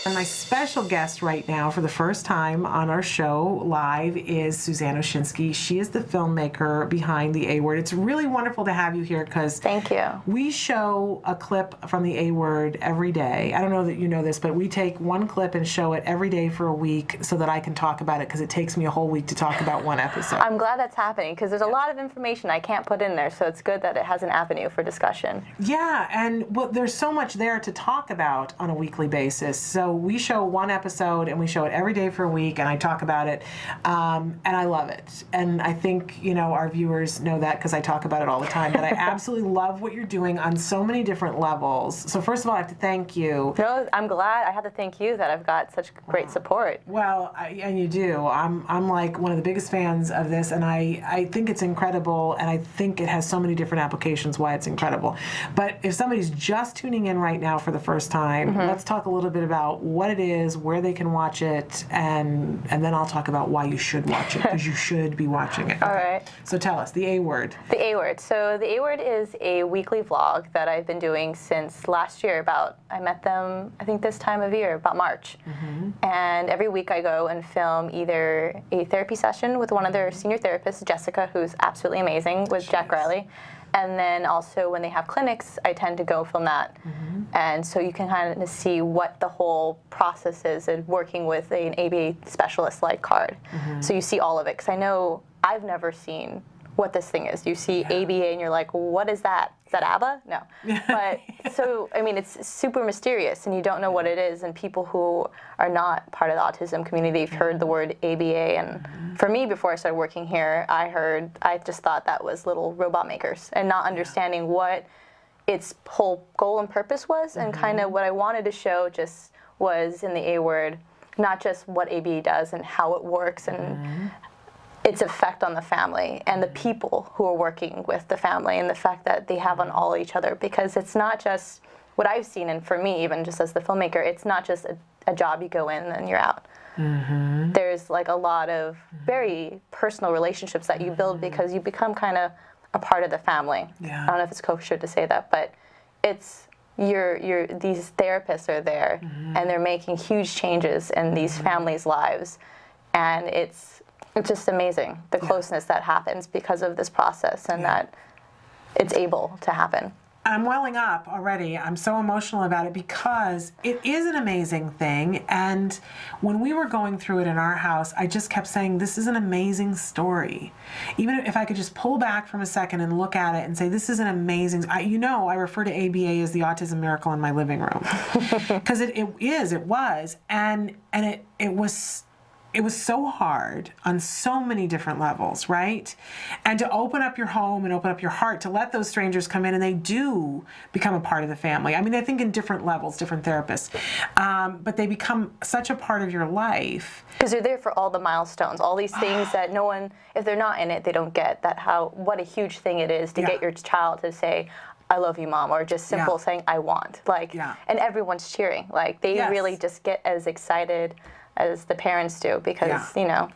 And my special guest right now for the first time on our show live is Suzanne Oshinsky. She is the filmmaker behind The A Word. It's really wonderful to have you here because thank you. We show a clip from The A Word every day. I don't know that you know this, but we take one clip and show it every day for a week so that I can talk about it because it takes me a whole week to talk about one episode. I'm glad that's happening because there's a lot of information I can't put in there, so it's good that it has an avenue for discussion. Yeah, and well, there's so much there to talk about on a weekly basis. So we show one episode and we show it every day for a week and I talk about it and I love it. And I think, you know, our viewers know that because I talk about it all the time, but I absolutely love what you're doing on so many different levels. So first of all, I have to thank you. No, I'm glad. I have to thank you that I've got such great support. Well, and you do. I'm like one of the biggest fans of this and I think it's incredible and I think it has so many different applications why it's incredible. But if somebody's just tuning in right now for the first time, let's talk a little bit about what it is, where they can watch it, and then I'll talk about why you should watch it, because you should be watching it. All right. So tell us, The A Word. The A Word. So The A Word is a weekly vlog that I've been doing since last year. I met them, I think this time of year, about March. And every week I go and film either a therapy session with one of their senior therapists, Jessica, who's absolutely amazing, with Jack Riley. And then also when they have clinics, I tend to go film that. And so you can kind of see what the whole process is in working with an ABA specialist like Card. So you see all of it, because I know I've never seen what this thing is. You see ABA and you're like, what is that? Is that ABBA? No. But so, I mean, it's super mysterious and you don't know what it is. And people who are not part of the autism community have heard the word ABA. And for me, before I started working here, I just thought that was little robot makers and not understanding what its whole goal and purpose was. And kind of what I wanted to show just was in the A Word, not just what ABA does and how it works and its effect on the family and the people who are working with the family and the fact that they have on all each other, because it's not just what I've seen, and for me, even just as the filmmaker, it's not just a job you go in and then you're out. There's like a lot of very personal relationships that you build because you become kind of a part of the family. I don't know if it's kosher to say that, but it's these therapists are there and they're making huge changes in these families' lives, and it's just amazing, the closeness that happens because of this process and that it's able to happen. I'm welling up already. I'm so emotional about it because it is an amazing thing. And when we were going through it in our house, I just kept saying, this is an amazing story. Even if I could just pull back from a second and look at it and say, this is an amazing, I refer to ABA as the autism miracle in my living room. Because it was. And it was so hard on so many different levels, right? And to open up your home and open up your heart, to let those strangers come in, and they do become a part of the family. I mean, I think in different levels, different therapists, but they become such a part of your life. Because they're there for all the milestones, all these things that no one, if they're not in it, they don't get that what a huge thing it is to get your child to say, I love you, Mom, or just simple saying, I want. And everyone's cheering. Like, they really just get as excited as the parents do because, you know.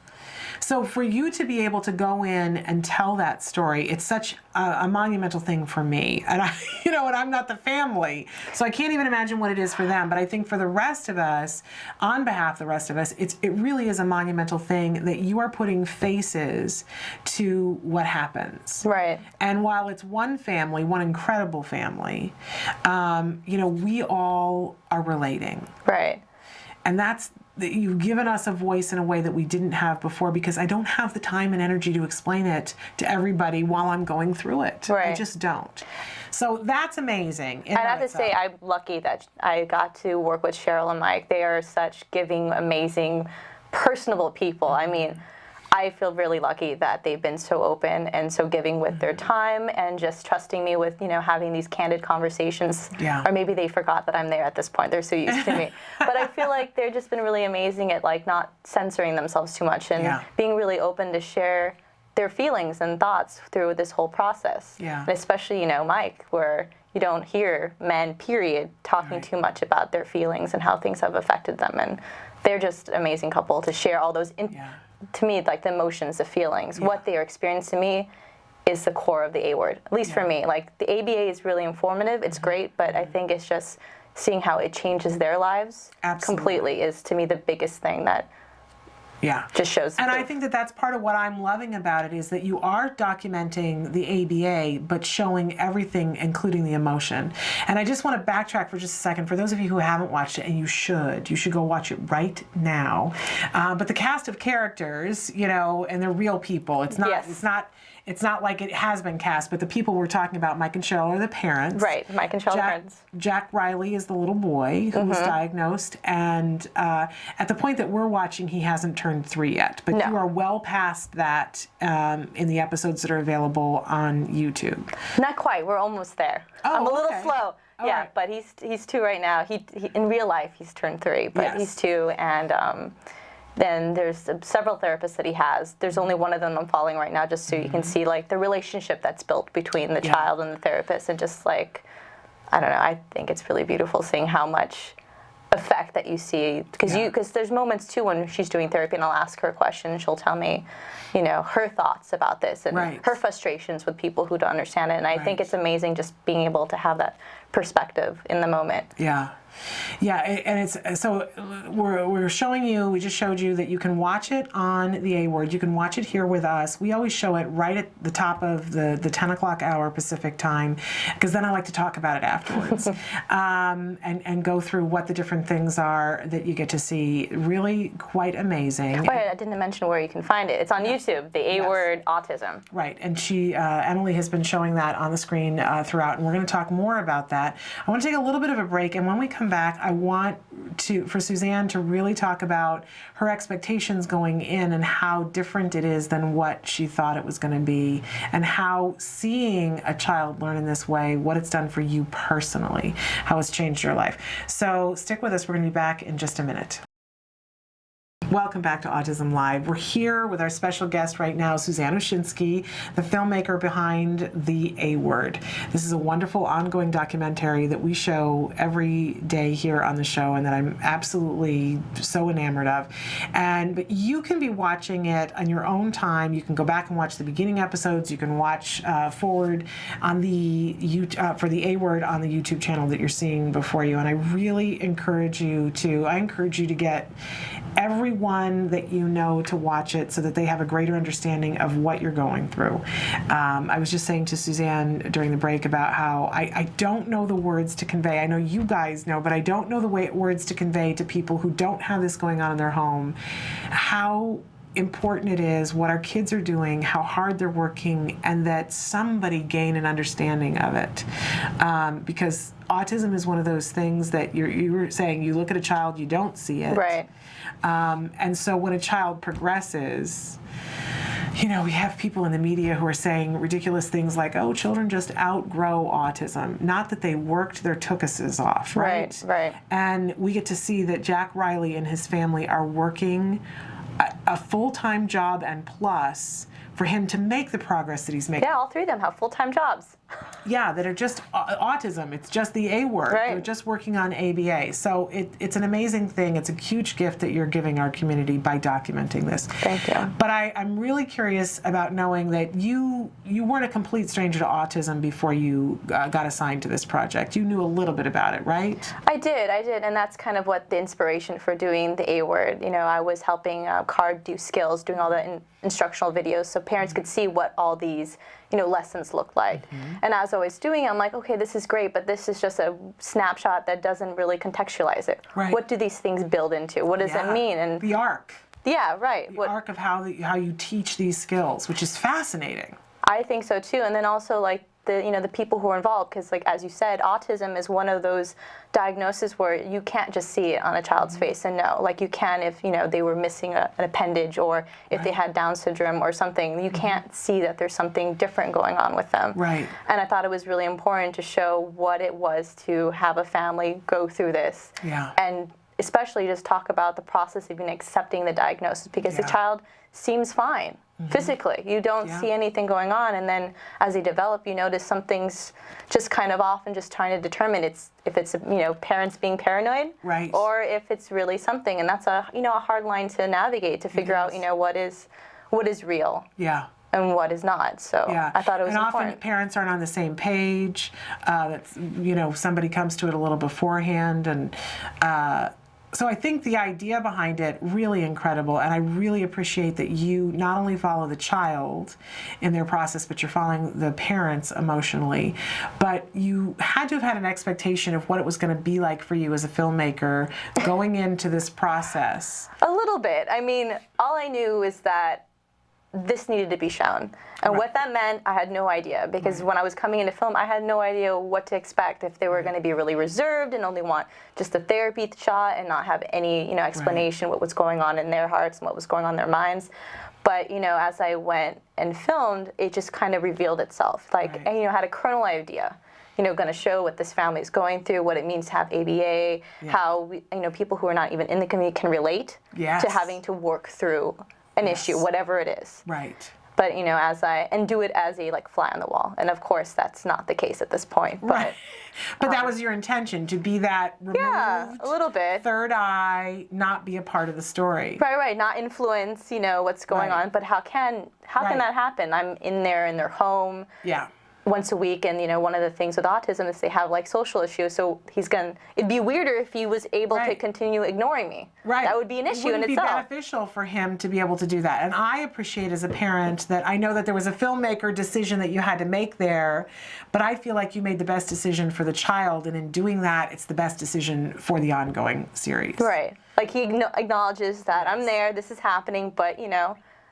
So for you to be able to go in and tell that story, it's such a monumental thing for me. And and I'm not the family, so I can't even imagine what it is for them. But I think for the rest of us, on behalf of the rest of us, it really is a monumental thing that you are putting faces to what happens. Right. And while it's one family, one incredible family, we all are relating. Right. And you've given us a voice in a way that we didn't have before, because I don't have the time and energy to explain it to everybody while I'm going through it. Right. I just don't. So that's amazing. I have to say, I'm lucky that I got to work with Cheryl and Mike. They are such giving, amazing, personable people. I mean, I feel really lucky that they've been so open and so giving with their time and just trusting me with, having these candid conversations. Yeah. Or maybe they forgot that I'm there at this point. They're so used to me. But I feel like they've just been really amazing at not censoring themselves too much and being really open to share their feelings and thoughts through this whole process. Yeah. And especially, Mike, where you don't hear men, period, talking too much about their feelings and how things have affected them. And they're just an amazing couple to share all those to me, the emotions, the feelings, what they are experiencing to me is the core of the A Word, at least for me. The ABA is really informative, it's great, but I think it's just seeing how it changes their lives completely is, to me, the biggest thing that just shows. And I think that that's part of what I'm loving about it, is that you are documenting the ABA, but showing everything, including the emotion. And I just want to backtrack for just a second. For those of you who haven't watched it, and you should go watch it right now. But the cast of characters, you know, and they're real people. It's not, it's not like it has been cast, but the people we're talking about, Mike and Cheryl, are the parents. Right, Mike and Cheryl are parents. Jack Riley is the little boy who was diagnosed, and at the point that we're watching, he hasn't turned 3 yet. But you are well past that in the episodes that are available on YouTube. Not quite. We're almost there. Oh, I'm a little slow. All yeah, right. but he's 2 right now. He in real life he's turned 3, but he's 2, and then there's several therapists that he has. There's only one of them I'm following right now, just so you can see like the relationship that's built between the child and the therapist, and just like, I don't know, I think it's really beautiful seeing how much effect that you see, because there's moments too when she's doing therapy and I'll ask her a question and she'll tell me, you know, her thoughts about this and her frustrations with people who don't understand it, and I think it's amazing just being able to have that perspective in the moment. Yeah, and it's so we're showing you. We just showed you that you can watch it on the A Word. You can watch it here with us. We always show it right at the top of the 10 o'clock hour Pacific time, because then I like to talk about it afterwards and go through what the different things are that you get to see. Really quite amazing. Oh, I didn't mention where you can find it. It's on YouTube. The A Word Autism. Right, and Emily has been showing that on the screen throughout, and we're going to talk more about that. I want to take a little bit of a break, and when we come back, I want for Suzanne to really talk about her expectations going in and how different it is than what she thought it was going to be, and how seeing a child learn in this way, what it's done for you personally, how it's changed your life. So stick with us. We're going to be back in just a minute. Welcome back to Autism Live. We're here with our special guest right now, Suzanne Oshinsky, the filmmaker behind The A Word. This is a wonderful ongoing documentary that we show every day here on the show, and that I'm absolutely so enamored of. But you can be watching it on your own time. You can go back and watch the beginning episodes. You can watch forward on the for The A Word on the YouTube channel that you're seeing before you. And I really encourage you to get everyone that you know to watch it, so that they have a greater understanding of what you're going through. I was just saying to Suzanne during the break about how I don't know the words to convey. I know you guys know, but I don't know the words to convey to people who don't have this going on in their home, how important it is, what our kids are doing, how hard they're working, and that somebody gain an understanding of it. Because autism is one of those things that you were saying, you look at a child, you don't see it. Right. And so when a child progresses, you know, we have people in the media who are saying ridiculous things like, oh, children just outgrow autism. Not that they worked their tuchuses off, right? Right. And we get to see that Jack Riley and his family are working a full-time job and plus for him to make the progress that he's making. Yeah, all 3 of them have full-time jobs. Yeah, that are just autism. It's just the A word. Right. They're just working on ABA. So it's an amazing thing. It's a huge gift that you're giving our community by documenting this. Thank you. But I'm really curious about knowing that you weren't a complete stranger to autism before you got assigned to this project. You knew a little bit about it, right? I did, and that's kind of what the inspiration for doing the A Word. You know, I was helping Card do skills, doing all the instructional videos, so parents could see what all these, you know, lessons look like. And as I was doing it, I'm like, okay, this is great, but this is just a snapshot that doesn't really contextualize it. Right. What do these things build into? What does it mean? And the arc. Yeah, right. The arc of how you teach these skills, which is fascinating. I think so too, and then also like the people who are involved, because like as you said, autism is one of those diagnoses where you can't just see it on a child's face and know. Like you can if they were missing an appendage, or if they had Down syndrome or something. You can't see that there's something different going on with them. Right. And I thought it was really important to show what it was to have a family go through this. Yeah. And especially just talk about the process of even accepting the diagnosis, because the child seems fine. Physically, you don't see anything going on, and then as they develop, you notice something's just kind of off, and just trying to determine if it's parents being paranoid, right, or if it's really something, and that's a hard line to navigate, to figure out what is real. Yeah. and what is not. So I thought it was and important. Often parents aren't on the same page. That's, somebody comes to it a little beforehand, and so I think the idea behind it really incredible, and I really appreciate that you not only follow the child in their process, but you're following the parents emotionally. But you had to have had an expectation of what it was going to be like for you as a filmmaker going into this process. A little bit. I mean, all I knew is that this needed to be shown. And what that meant, I had no idea, because when I was coming into film, I had no idea what to expect, if they were going to be really reserved and only want just a therapy shot and not have any, explanation what was going on in their hearts and what was going on in their minds. But, as I went and filmed, it just kind of revealed itself. Like, I, had a kernel idea, going to show what this family is going through, what it means to have ABA, how, people who are not even in the community can relate to having to work through an issue, whatever it is. Right. But, and do it as a, fly on the wall. And, of course, that's not the case at this point. But, but that was your intention, to be that removed, a little bit. third eye, not be a part of the story. Right. Not influence, what's going on. But how can that happen? I'm in their home. Yeah. Once a week, and one of the things with autism is they have social issues, so it'd be weirder if he was able to continue ignoring me. Right. That would be an issue in itself. It would be beneficial for him to be able to do that. And I appreciate as a parent that I know that there was a filmmaker decision that you had to make there, but I feel like you made the best decision for the child, and in doing that, it's the best decision for the ongoing series. Right. He acknowledges that I'm there, this is happening, but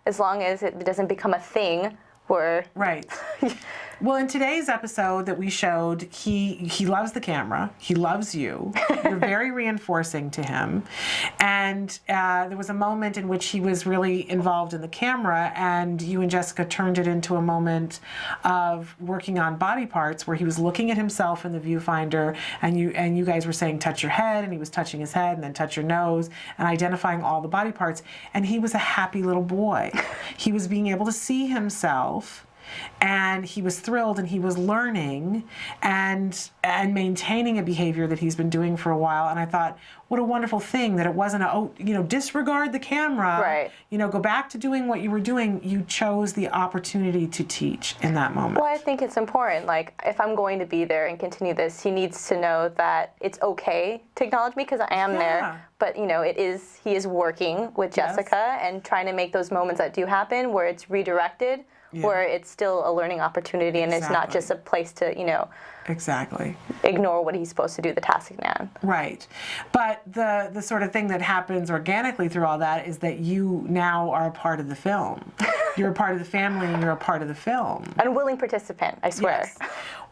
as long as it doesn't become a thing where... Right. Well, in today's episode that we showed, he loves the camera. He loves you. You're very reinforcing to him. And there was a moment in which he was really involved in the camera, and you and Jessica turned it into a moment of working on body parts where he was looking at himself in the viewfinder, and you guys were saying, touch your head, and he was touching his head, and then touch your nose, and identifying all the body parts. And he was a happy little boy. He was being able to see himself, and he was thrilled, and he was learning and maintaining a behavior that he's been doing for a while. And I thought, what a wonderful thing that it wasn't disregard the camera. Right. Go back to doing what you were doing. You chose the opportunity to teach in that moment. Well, I think it's important. If I'm going to be there and continue this, he needs to know that it's okay to acknowledge me, because I am there. But, he is working with Jessica and trying to make those moments that do happen where it's redirected, where it's still a learning opportunity, and it's not just a place to, ignore what he's supposed to do, the task at hand. Right. But the sort of thing that happens organically through all that is that you now are a part of the film. You're a part of the family, and you're a part of the film. An unwilling participant, I swear. Yes.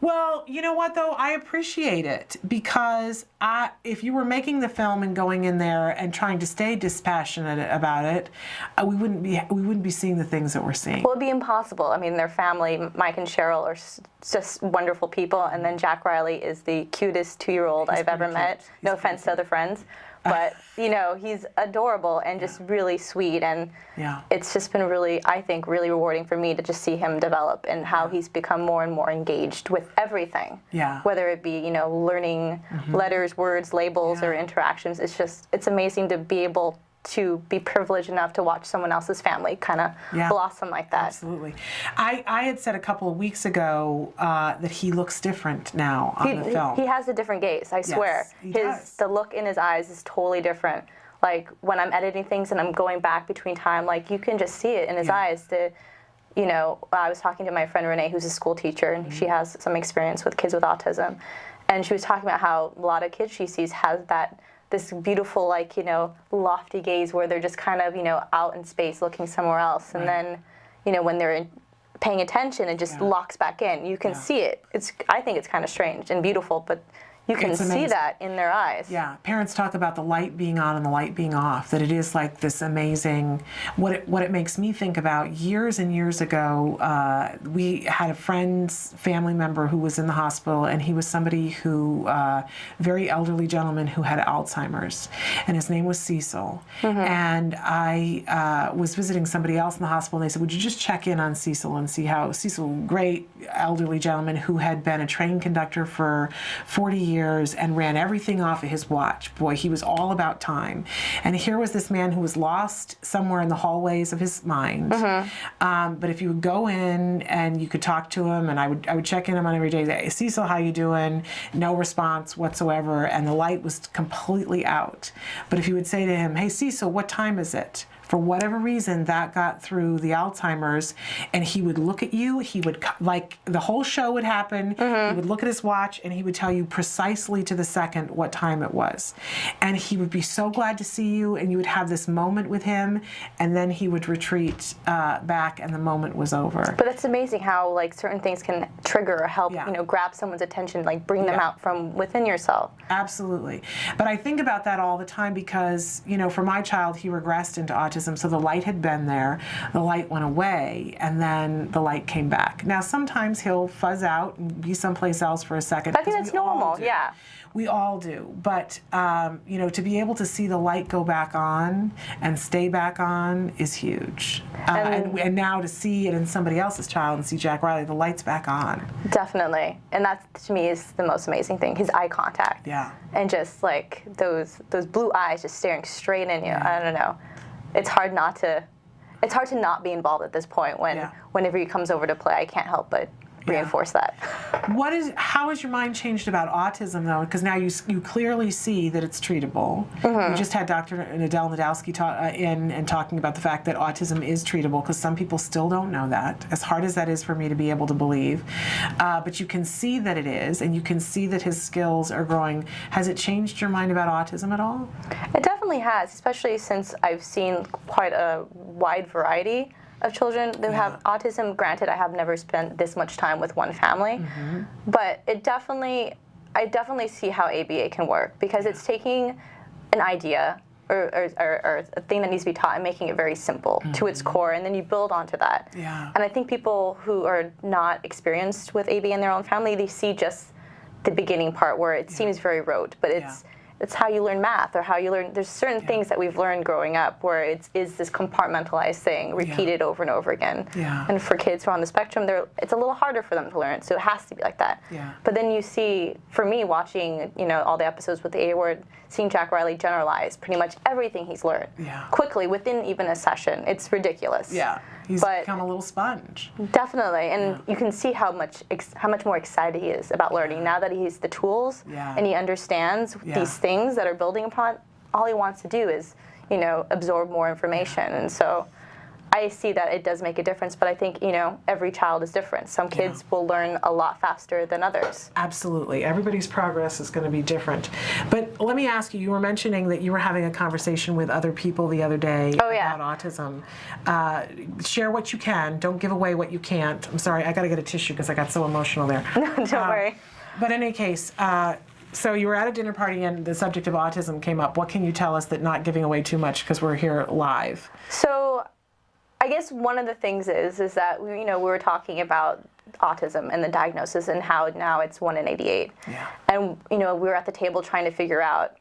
Well, you know what, though? I appreciate it, because if you were making the film and going in there and trying to stay dispassionate about it, we wouldn't be seeing the things that we're seeing. Well, it'd be impossible. I mean, their family, Mike and Cheryl, are just wonderful people, and then Jack Riley is the cutest 2-year-old I've ever met. No offense to other friends. But, he's adorable and just really sweet. And it's just been really, I think, really rewarding for me to just see him develop and how he's become more and more engaged with everything. Yeah. Whether it be, learning letters, words, labels, or interactions. It's amazing to be able to be privileged enough to watch someone else's family kind of blossom like that. Absolutely. I had said a couple of weeks ago that he looks different now on the film. He has a different gaze, I swear. The look in his eyes is totally different. When I'm editing things and I'm going back between time, you can just see it in his eyes. I was talking to my friend Renee, who's a school teacher, and she has some experience with kids with autism. And she was talking about how a lot of kids she sees has this beautiful, lofty gaze where they're just kind of, out in space looking somewhere else. And then, when they're paying attention, it just locks back in. You can see it. I think it's kind of strange and beautiful, but you can see that in their eyes. Yeah, parents talk about the light being on and the light being off, that it is like this amazing, what it makes me think about, years and years ago, we had a friend's family member who was in the hospital, and he was somebody who, very elderly gentleman who had Alzheimer's, and his name was Cecil. And I was visiting somebody else in the hospital, and they said, would you just check in on Cecil and see how Cecil, great elderly gentleman who had been a train conductor for 40 years, years and ran everything off of his watch. Boy, he was all about time. And here was this man who was lost somewhere in the hallways of his mind. But if you would go in and you could talk to him, and I would check in on him every day, say, Cecil, how you doing? No response whatsoever, and the light was completely out. But if you would say to him, hey, Cecil, what time is it? For whatever reason, that got through the Alzheimer's, and he would look at you. He would, like, the whole show would happen. He would look at his watch, and he would tell you precisely to the second what time it was. And he would be so glad to see you, and you would have this moment with him, and then he would retreat back, and the moment was over. But that's amazing how, like, certain things can trigger or help, you know, grab someone's attention, like bring them out from within yourself. Absolutely. But I think about that all the time because, you know, for my child, he regressed into autism. So the light had been there, the light went away, and then the light came back. Now, sometimes he'll fuzz out and be someplace else for a second. I think that's normal, yeah. We all do. But, you know, to be able to see the light go back on and stay back on is huge. And now to see it in somebody else's child and see Jack Riley, the light's back on. Definitely. And that, to me, is the most amazing thing, his eye contact. Yeah. And just, like, those blue eyes just staring straight in you. I don't know. It's hard to not be involved at this point whenever he comes over to play. I can't help but reinforce that. How has your mind changed about autism, though? Because now you clearly see that it's treatable. We just had Dr. Nadel Nadowski in and talking about the fact that autism is treatable, because some people still don't know that, as hard as that is for me to be able to believe. But you can see that it is, and you can see that his skills are growing. Has it changed your mind about autism at all? It definitely has, especially since I've seen quite a wide variety of children who have autism. Granted, I have never spent this much time with one family, but I definitely see how ABA can work, because it's taking an idea or a thing that needs to be taught and making it very simple to its core, and then you build onto that. And I think people who are not experienced with ABA in their own family, they see just the beginning part where it seems very rote, but it's how you learn math, or how you learn. There's certain things that we've learned growing up where it's this compartmentalized thing repeated over and over again. And for kids who are on the spectrum, it's a little harder for them to learn, so it has to be like that. But then you see, for me, watching, you know, all the episodes with the A Word, seeing Jack Riley generalize pretty much everything he's learned quickly within even a session. It's ridiculous. He's become a little sponge. Definitely, and you can see how much more excited he is about learning now that he has the tools and he understands these things that are building upon. All he wants to do is, you know, absorb more information, and so I see that it does make a difference. But I think, you know, every child is different. Some kids will learn a lot faster than others. Absolutely, everybody's progress is going to be different. But let me ask you, you were mentioning that you were having a conversation with other people the other day about autism. Share what you can. Don't give away what you can't. I'm sorry, I got to get a tissue because I got so emotional there. No, don't worry. But in any case, so you were at a dinner party and the subject of autism came up. What can you tell us, that not giving away too much because we're here live? So I guess one of the things is that we were talking about autism and the diagnosis and how now it's 1 in 88. And we were at the table trying to figure out,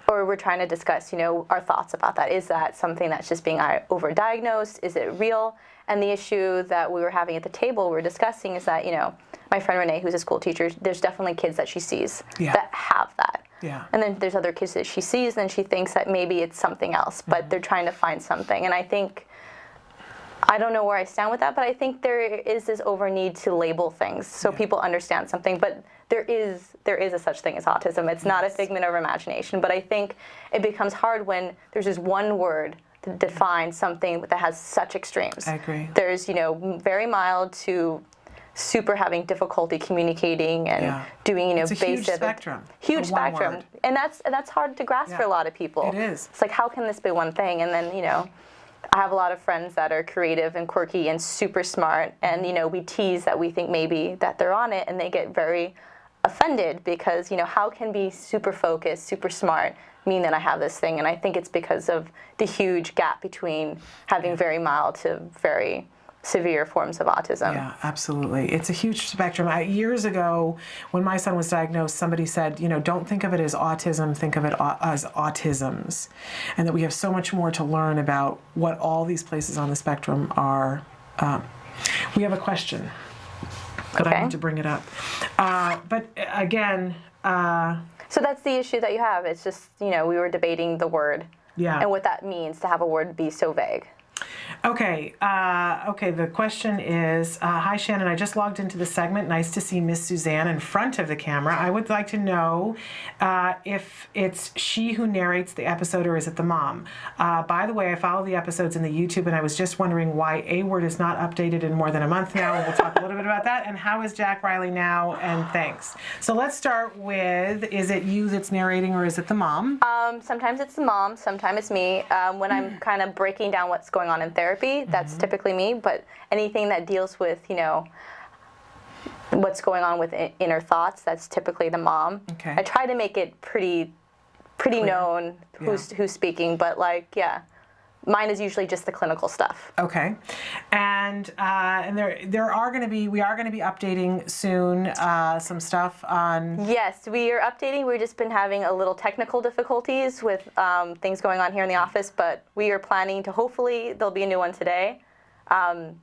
or we're trying to discuss, our thoughts about that. Is that something that's just being overdiagnosed? Is it real? And the issue that we were having at the table, we were discussing, is that, my friend Renee, who's a school teacher, there's definitely kids that she sees that have that. And then there's other kids that she sees and she thinks that maybe it's something else, but they're trying to find something. And I don't know where I stand with that, but I think there is this over need to label things so people understand something. But there is a such thing as autism. It's not a figment of imagination, but I think it becomes hard when there's just one word to define something that has such extremes. I agree. There's, very mild to super having difficulty communicating and doing, it's a basic. Huge spectrum. Huge spectrum. Word. And that's hard to grasp for a lot of people. It is. It's like, how can this be one thing? And then, I have a lot of friends that are creative and quirky and super smart, and we tease that we think maybe that they're on it, and they get very offended because how can be super focused, super smart mean that I have this thing? And I think it's because of the huge gap between having very mild to very severe forms of autism. Yeah, absolutely. It's a huge spectrum. Years ago, when my son was diagnosed, somebody said, don't think of it as autism, think of it as autisms, and that we have so much more to learn about what all these places on the spectrum are. We have a question, but I need to bring it up. But again, So that's the issue that you have. It's just, we were debating the word and what that means to have a word be so vague. Okay, the question is, hi Shannon, I just logged into the segment. Nice to see Miss Suzanne in front of the camera. I would like to know if it's she who narrates the episode or is it the mom? By the way, I follow the episodes in the YouTube and I was just wondering why A Word is not updated in more than a month now. And we'll talk a little bit about that. And how is Jack Riley now? And thanks. So let's start with, is it you that's narrating or is it the mom? Sometimes it's the mom, sometimes it's me. When I'm kind of breaking down what's going on in therapy, that's typically me, but anything that deals with, what's going on with inner thoughts, that's typically the mom. Okay. I try to make it pretty known who's speaking, but mine is usually just the clinical stuff. Okay, and we are going to be updating soon some stuff on. Yes, we are updating. We've just been having a little technical difficulties with things going on here in the office, but we are planning to hopefully there'll be a new one today. I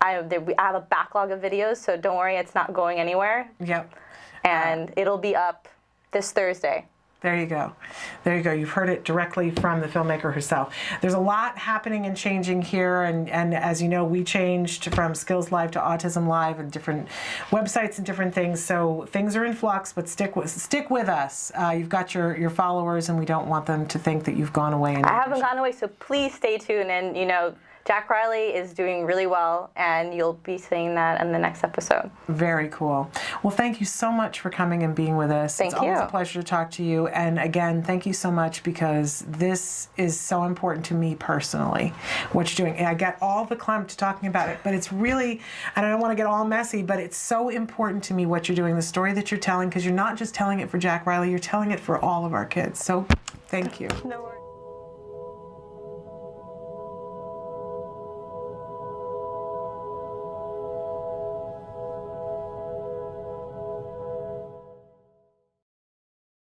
have a backlog of videos, so don't worry, it's not going anywhere. Yep. And it'll be up this Thursday. There you go. There you go. You've heard it directly from the filmmaker herself. There's a lot happening and changing here, and as you know, we changed from Skills Live to Autism Live and different websites and different things, so things are in flux, but stick with us. You've got your followers, and we don't want them to think that you've gone away. I haven't gone away, so please stay tuned, and Jack Riley is doing really well, and you'll be seeing that in the next episode. Very cool. Well, thank you so much for coming and being with us. Thank you. It's always a pleasure to talk to you. And again, thank you so much because this is so important to me personally, what you're doing. And I get all the clump to talking about it, but it's really, and I don't want to get all messy, but it's so important to me what you're doing, the story that you're telling, because you're not just telling it for Jack Riley, you're telling it for all of our kids. So thank you. No worries.